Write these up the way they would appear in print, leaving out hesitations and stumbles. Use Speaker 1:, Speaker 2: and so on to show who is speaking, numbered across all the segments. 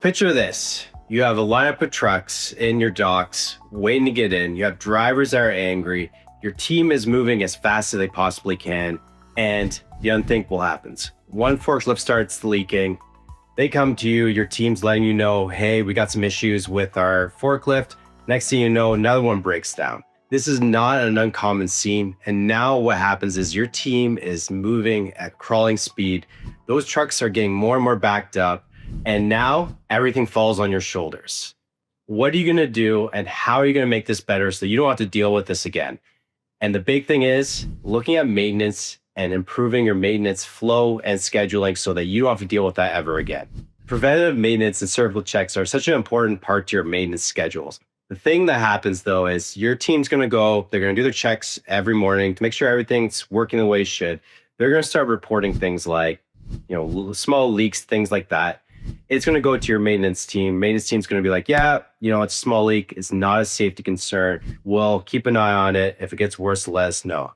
Speaker 1: Picture this. You have a lineup of trucks in your docks waiting to get in. You have drivers that are angry. Your team is moving as fast as they possibly can. And the unthinkable happens. One forklift starts leaking. They come to you, your team's letting you know, hey, we got some issues with our forklift. Next thing you know, another one breaks down. This is not an uncommon scene. And now what happens is your team is moving at crawling speed. Those trucks are getting more and more backed up. And now everything falls on your shoulders. What are you going to do and how are you going to make this better so you don't have to deal with this again? And the big thing is looking at maintenance and improving your maintenance flow and scheduling so that you don't have to deal with that ever again. Preventative maintenance and circle checks are such an important part to your maintenance schedules. The thing that happens though is your team's going to go, they're going to do their checks every morning to make sure everything's working the way it should. They're going to start reporting things like, small leaks, things like that. It's going to go to your maintenance team. Maintenance team's going to be like, yeah, it's a small leak. It's not a safety concern. We'll keep an eye on it. If it gets worse, let us know.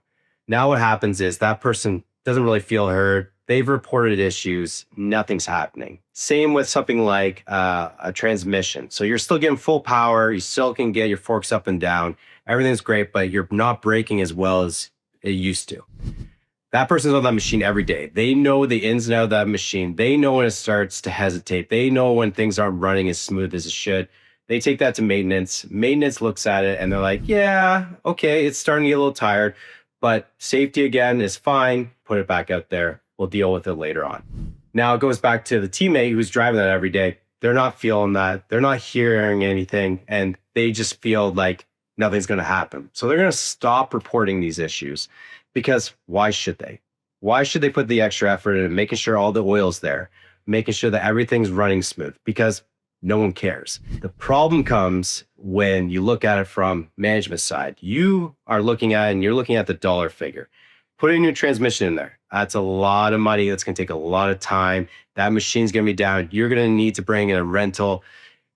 Speaker 1: Now what happens is that person doesn't really feel heard. They've reported issues. Nothing's happening. Same with something like a transmission. So you're still getting full power. You still can get your forks up and down. Everything's great, but you're not braking as well as it used to. That person's on that machine every day. They know the ins and outs of that machine. They know when it starts to hesitate. They know when things aren't running as smooth as it should. They take that to maintenance. Maintenance looks at it and they're like, yeah, okay, it's starting to get a little tired, but safety again is fine. Put it back out there. We'll deal with it later on. Now it goes back to the teammate who's driving that every day. They're not feeling that. They're not hearing anything and they just feel like nothing's going to happen. So they're going to stop reporting these issues. Because why should they? Why should they put the extra effort in making sure all the oil's there, making sure that everything's running smooth? Because no one cares. The problem comes when you look at it from management side. You are looking at it and you're looking at the dollar figure. Put a new transmission in there. That's a lot of money. That's going to take a lot of time. That machine's going to be down. You're going to need to bring in a rental.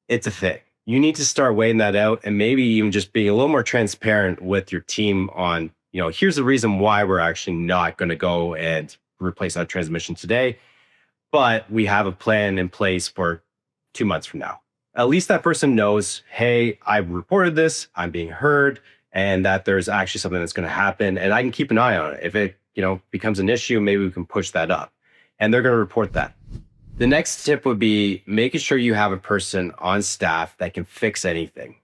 Speaker 1: It's a thing. You need to start weighing that out and maybe even just being a little more transparent with your team on here's the reason why we're actually not going to go and replace that transmission today, but we have a plan in place for 2 months from now. At least that person knows, hey, I reported this, I'm being heard, and that there's actually something that's going to happen, and I can keep an eye on it. If it, becomes an issue, maybe we can push that up, and they're going to report that. The next tip would be making sure you have a person on staff that can fix anything.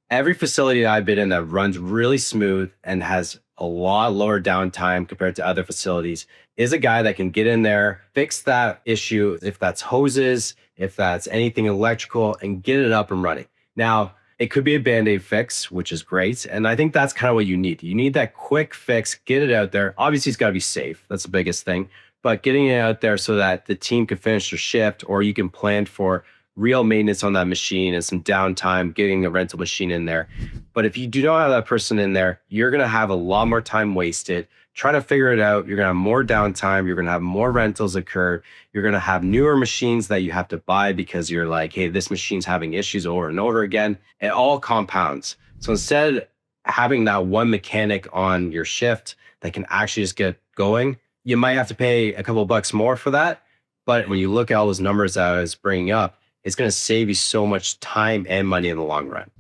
Speaker 1: Every facility that I've been in that runs really smooth and has a lot lower downtime compared to other facilities is a guy that can get in there, fix that issue, if that's hoses, if that's anything electrical, and get it up and running. Now, it could be a Band-Aid fix, which is great. And I think that's kind of what you need. You need that quick fix, get it out there. Obviously, it's got to be safe. That's the biggest thing. But getting it out there so that the team can finish their shift or you can plan for real maintenance on that machine and some downtime, getting a rental machine in there. But if you do not have that person in there, you're going to have a lot more time wasted trying to figure it out. You're going to have more downtime. You're going to have more rentals occur. You're going to have newer machines that you have to buy because you're like, hey, this machine's having issues over and over again. It all compounds. So instead of having that one mechanic on your shift that can actually just get going, you might have to pay a couple of bucks more for that. But when you look at all those numbers that I was bringing up, it's going to save you so much time and money in the long run.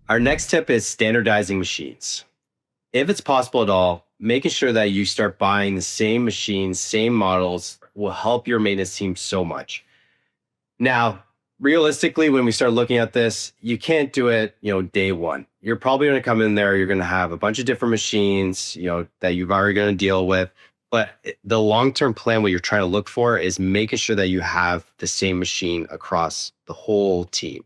Speaker 1: Our next tip is standardizing machines. If it's possible at all, making sure that you start buying the same machines, same models will help your maintenance team so much. Now, realistically, when we start looking at this, you can't do it, day one. You're probably going to come in there, you're going to have a bunch of different machines, that you've already going to deal with. But the long-term plan, what you're trying to look for is making sure that you have the same machine across the whole team.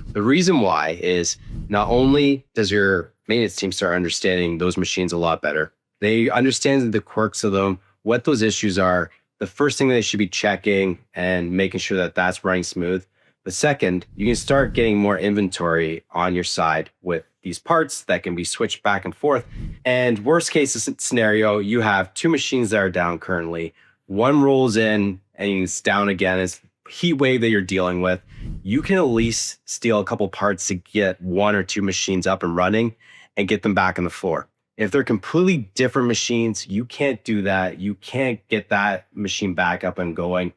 Speaker 1: The reason why is not only does your maintenance team start understanding those machines a lot better, they understand the quirks of them, what those issues are, the first thing they should be checking and making sure that that's running smooth. The second, you can start getting more inventory on your side with these parts that can be switched back and forth. And worst case scenario, you have 2 machines that are down currently. One rolls in and it's down again. It's heat wave that you're dealing with. You can at least steal a couple parts to get 1 or 2 machines up and running and get them back on the floor. If they're completely different machines, you can't do that. You can't get that machine back up and going.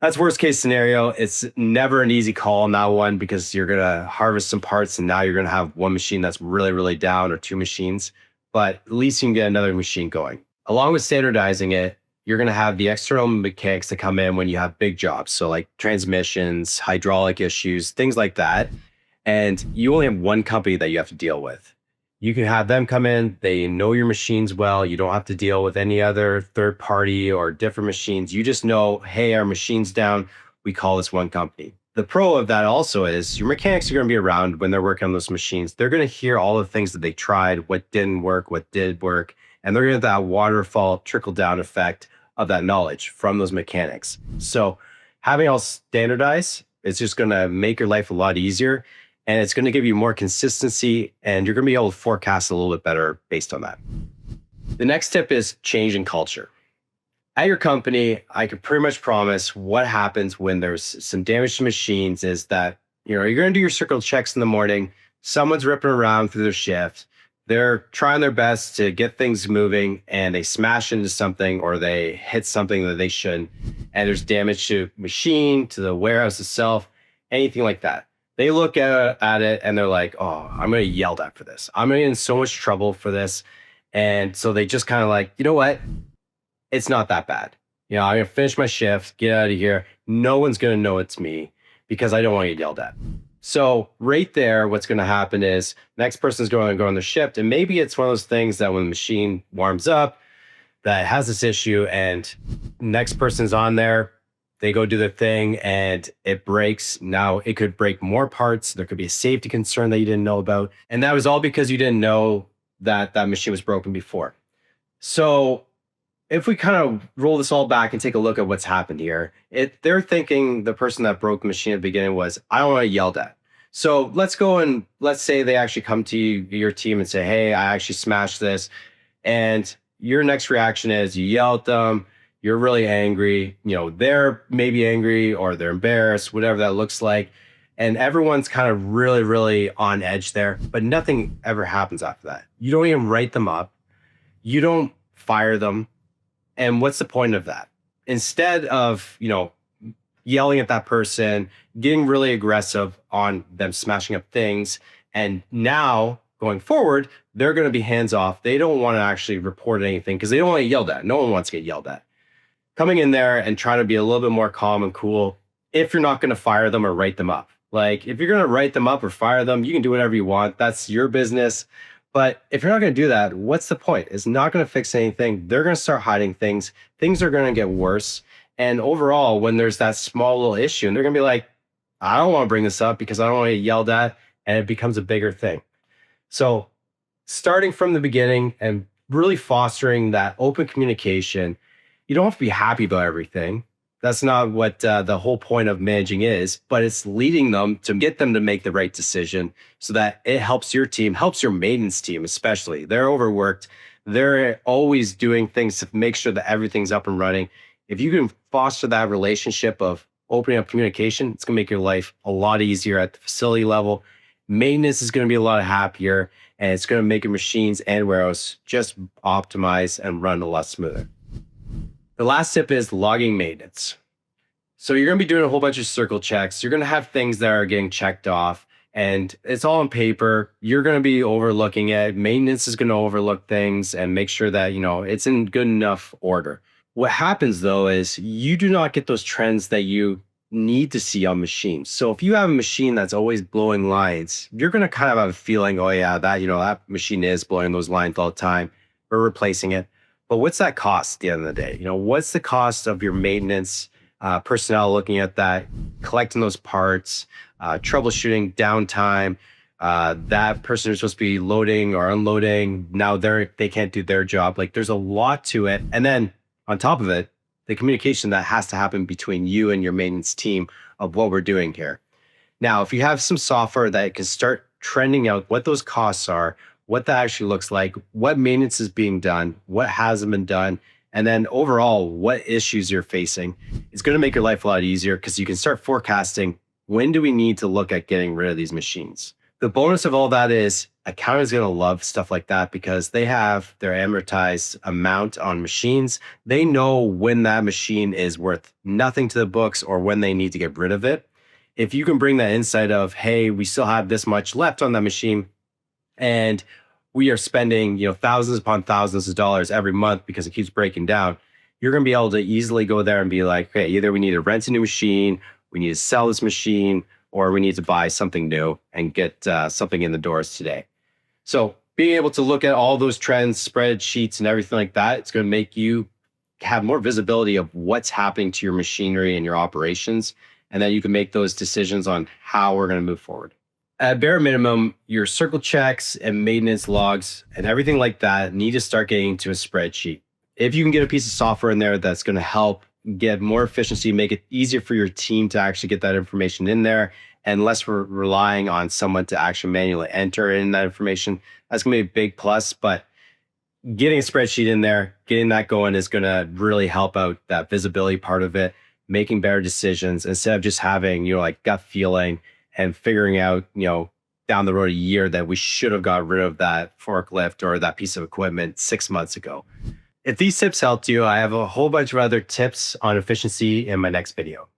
Speaker 1: That's worst case scenario. It's never an easy call on that one because you're going to harvest some parts and now you're going to have one machine that's really, really down or two machines. But at least you can get another machine going. Along with standardizing it, you're going to have the external mechanics that come in when you have big jobs. So, like transmissions, hydraulic issues, things like that. And you only have one company that you have to deal with. You can have them come in, they know your machines well. You don't have to deal with any other third party or different machines. You just know, hey, our machine's down. We call this one company. The pro of that also is your mechanics are going to be around when they're working on those machines. They're going to hear all the things that they tried, what didn't work, what did work, and they're going to have that waterfall trickle down effect of that knowledge from those mechanics. So having all standardized, it's just going to make your life a lot easier. And it's going to give you more consistency and you're going to be able to forecast a little bit better based on that. The next tip is changing culture. At your company, I can pretty much promise what happens when there's some damage to machines is that, you're going to do your circle checks in the morning. Someone's ripping around through their shift. They're trying their best to get things moving and they smash into something or they hit something that they shouldn't. And there's damage to machine, to the warehouse itself, anything like that. They look at it and they're like, oh, I'm going to get yelled at for this. I'm going to get in so much trouble for this. And so they just kind of like, you know what? It's not that bad. I'm going to finish my shift, get out of here. No one's going to know it's me because I don't want to get yelled at. So right there, what's going to happen is next person's going to go on their shift. And maybe it's one of those things that when the machine warms up, that has this issue and next person's on there, they go do their thing and it breaks. Now it could break more parts. There could be a safety concern that you didn't know about. And that was all because you didn't know that that machine was broken before. So if we kind of roll this all back and take a look at what's happened here, they're thinking the person that broke the machine at the beginning was, I don't want to get yelled at. So let's go and let's say they actually come to you, your team and say, hey, I actually smashed this. And your next reaction is you yell at them. You're really angry, they're maybe angry or they're embarrassed, whatever that looks like. And everyone's kind of really, really on edge there, but nothing ever happens after that. You don't even write them up. You don't fire them. And what's the point of that? Instead of, yelling at that person, getting really aggressive on them smashing up things. And now going forward, they're going to be hands off. They don't want to actually report anything because they don't want to get yelled at. No one wants to get yelled at. Coming in there and trying to be a little bit more calm and cool if you're not going to fire them or write them up. Like if you're going to write them up or fire them, you can do whatever you want. That's your business. But if you're not going to do that, what's the point? It's not going to fix anything. They're going to start hiding things. Things are going to get worse. And overall, when there's that small little issue and they're going to be like, I don't want to bring this up because I don't want to get yelled at, and it becomes a bigger thing. So starting from the beginning and really fostering that open communication. You don't have to be happy about everything. That's not what the whole point of managing is, but it's leading them to get them to make the right decision so that it helps your team, helps your maintenance team, especially. They're overworked. They're always doing things to make sure that everything's up and running. If you can foster that relationship of opening up communication, it's going to make your life a lot easier at the facility level. Maintenance is going to be a lot happier, and it's going to make your machines and warehouse just optimize and run a lot smoother. The last tip is logging maintenance. So you're going to be doing a whole bunch of circle checks. You're going to have things that are getting checked off and it's all on paper. You're going to be overlooking it. Maintenance is going to overlook things and make sure that, it's in good enough order. What happens though is you do not get those trends that you need to see on machines. So if you have a machine that's always blowing lines, you're going to kind of have a feeling, oh yeah, that machine is blowing those lines all the time. We're replacing it. But what's that cost at the end of the day? What's the cost of your maintenance personnel looking at that, collecting those parts, troubleshooting, downtime, that person who's supposed to be loading or unloading, now they can't do their job. Like there's a lot to it. And then on top of it, the communication that has to happen between you and your maintenance team of what we're doing here. Now, if you have some software that can start trending out what those costs are, what that actually looks like, what maintenance is being done, what hasn't been done, and then overall, what issues you're facing. It's going to make your life a lot easier because you can start forecasting when do we need to look at getting rid of these machines. The bonus of all that is accountants going to love stuff like that because they have their amortized amount on machines. They know when that machine is worth nothing to the books or when they need to get rid of it. If you can bring that insight of, hey, we still have this much left on that machine and we are spending, thousands upon thousands of dollars every month because it keeps breaking down, you're going to be able to easily go there and be like, okay, either we need to rent a new machine, we need to sell this machine, or we need to buy something new and get something in the doors today. So being able to look at all those trends, spreadsheets, and everything like that, it's going to make you have more visibility of what's happening to your machinery and your operations, and then you can make those decisions on how we're going to move forward. At bare minimum, your circle checks and maintenance logs and everything like that need to start getting into a spreadsheet. If you can get a piece of software in there that's going to help get more efficiency, make it easier for your team to actually get that information in there and less relying on someone to actually manually enter in that information, that's going to be a big plus. But getting a spreadsheet in there, getting that going is going to really help out that visibility part of it, making better decisions instead of just having, like gut feeling and figuring out, down the road a year that we should have got rid of that forklift or that piece of equipment 6 months ago. If these tips helped you, I have a whole bunch of other tips on efficiency in my next video.